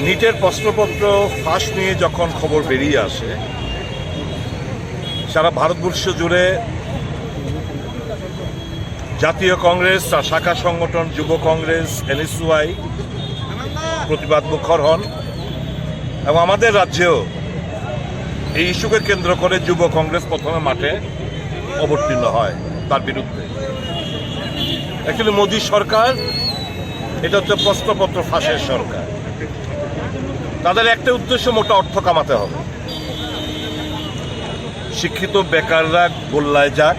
নিটের প্রশ্নপত্র ফাঁস নিয়ে যখন খবর বেরিয়ে আসে, সারা ভারতবর্ষ জুড়ে জাতীয় কংগ্রেস, তার শাখা সংগঠন যুব কংগ্রেস, NSY প্রতিবাদ মুখর হন এবং আমাদের রাজ্যেও এই ইস্যুকে কেন্দ্র করে যুব কংগ্রেস প্রথমে মাঠে অবতীর্ণ হয় তার বিরুদ্ধে। অ্যাকচুয়ালি মোদী সরকার এটা হচ্ছে প্রশ্নপত্র ফাঁসের সরকার। তাদের একটা উদ্দেশ্য, মোটা অর্থ কামাতে হবে। শিক্ষিত বেকাররা গোল্লায় যাক,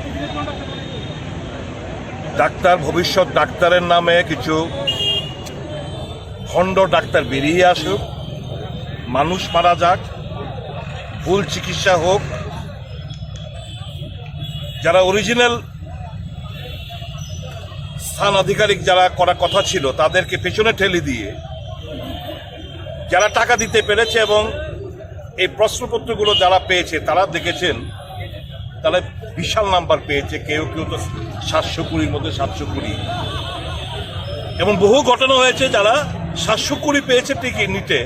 ডাক্তার, ভবিষ্যৎ ডাক্তারের নামে কিছু ভণ্ড ডাক্তার বেরিয়ে আসুক, মানুষ মারা যাক, ভুল চিকিৎসা হোক, যারা অরিজিনাল স্থান আধিকারিক যারা করার কথা ছিল তাদেরকে পেছনে ঠেলে দিয়ে যারা টাকা দিতে পেরেছে এবং এই প্রশ্নপত্রগুলো যারা পেয়েছে তারা দেখেছেন তারা বিশাল নাম্বার পেয়েছে, কেউ কেউ তো 720 মধ্যে 720, এবং বহু ঘটনা হয়েছে যারা 720 পেয়েছে ঠিকই নিতে,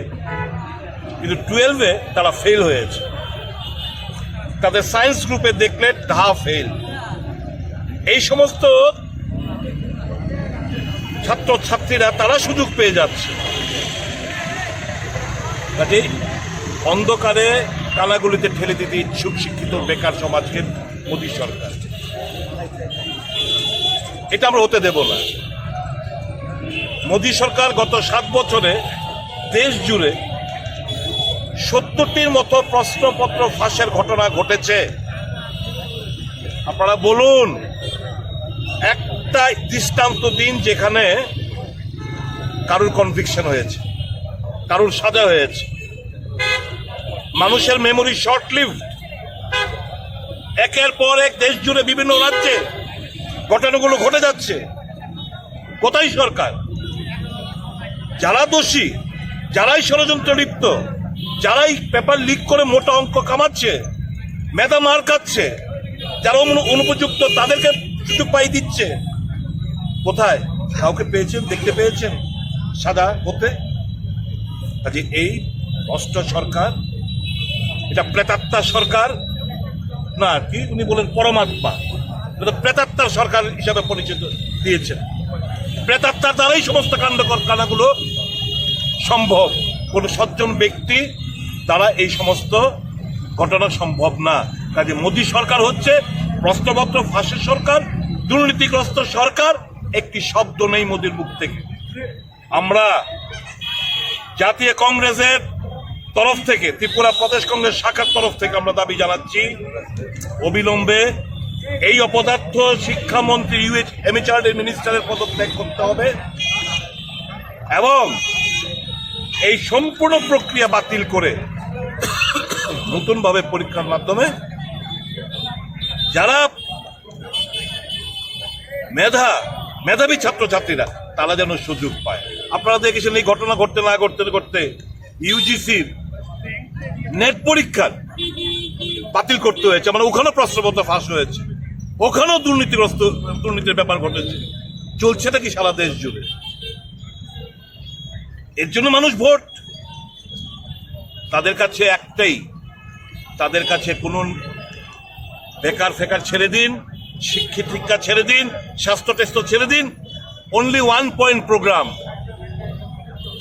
কিন্তু 12-এ তারা ফেল হয়েছে। তাদের সায়েন্স গ্রুপে দেখলে ফেল। এই সমস্ত ছাত্রছাত্রীরা তারা সুযোগ পেয়ে যাচ্ছে। কাজে অন্ধকারে কানাগুলিতে ঠেলে দিতে ইচ্ছুক শিক্ষিত বেকার সমাজকে মোদী সরকার, এটা আমরা হতে দেব না। মোদী সরকার গত 7 বছরে দেশ জুড়ে 70টির মতো প্রশ্নপত্র ফাঁসের ঘটনা ঘটেছে। আপনারা বলুন, একটা দৃষ্টান্ত দিন যেখানে কারুর কনভিকশন হয়েছে, কারুর সাজা হয়েছে। মানুষের মেমোরি শর্ট লিভড। একের পর এক দেশ জুড়ে বিভিন্ন রাজ্যে ঘটনাগুলো ঘটে যাচ্ছে। কোথায় সরকার? যারা দোষী, যারাই ষড়যন্ত্র লিপ্ত, যারাই পেপার লিক করে মোটা অঙ্ক কামাচ্ছে, মেধা মার খাচ্ছে, যারা অনুপযুক্ত তাদেরকে সুযোগ পাই দিচ্ছে, কোথায়? কাউকে পেয়েছেন, দেখতে পেয়েছেন সাদা হতে? কাজে এই ভ্রষ্ট সরকার, এটা প্রেতাত্মা সরকার না, কি উনি বলেন পরমাত্মা, এটা প্রেতাত্মার সরকার হিসাবে পরিচিত দিয়েছেন। প্রেতাত্মার দ্বারাই সমস্ত কাণ্ডকারখানাগুলো সম্ভব। কোন সজ্জন ব্যক্তি দ্বারা এই সমস্ত ঘটনা সম্ভব না। কাজে মোদী সরকার হচ্ছে প্রশ্নপত্র ফাঁসের সরকার, দুর্নীতিগ্রস্ত সরকার। একটি শব্দ নেই মোদীর মুখ থেকে। আমরা জাতীয় কংগ্রেসের তরফ থেকে, ত্রিপুরা প্রদেশ কংগ্রেস শাখার তরফ থেকে আমরা দাবি জানাচ্ছি, অবিলম্বে এই অপদার্থ শিক্ষামন্ত্রী MHRD মিনিস্টারের পদত্যাগ করতে হবে এবং এই সম্পূর্ণ প্রক্রিয়া বাতিল করে নতুনভাবে পরীক্ষার মাধ্যমে যারা মেধাবী ছাত্রছাত্রীরা তারা যেন সুযোগ পায়। আপনারা দেখেছেন এই ঘটনা ঘটতে না ঘটতে UGCর নেট পরীক্ষার বাতিল করতে হয়েছে, মানে ওখানেও প্রশ্নপত্র ফাঁস হয়েছে, ওখানেও দুর্নীতির ব্যাপার ঘটেছে। চলছেটা কি সারা দেশ জুড়ে? এর জন্য মানুষ ভোট। তাদের কাছে একটাই, তাদের কাছে কোন বেকার ফেকার ছেড়ে দিন, শিক্ষা ছেড়ে দিন, স্বাস্থ্য টেস্ট ছেড়ে দিন, অনলি 1 পয়েন্ট প্রোগ্রাম।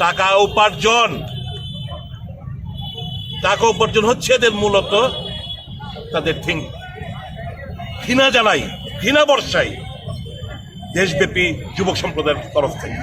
টাকা উপার্জন হচ্ছে এদের মূলত তাদের ঘৃণা জানাই, ঘৃণা বর্ষাই দেশব্যাপী যুবক সম্প্রদায়ের তরফ থেকে।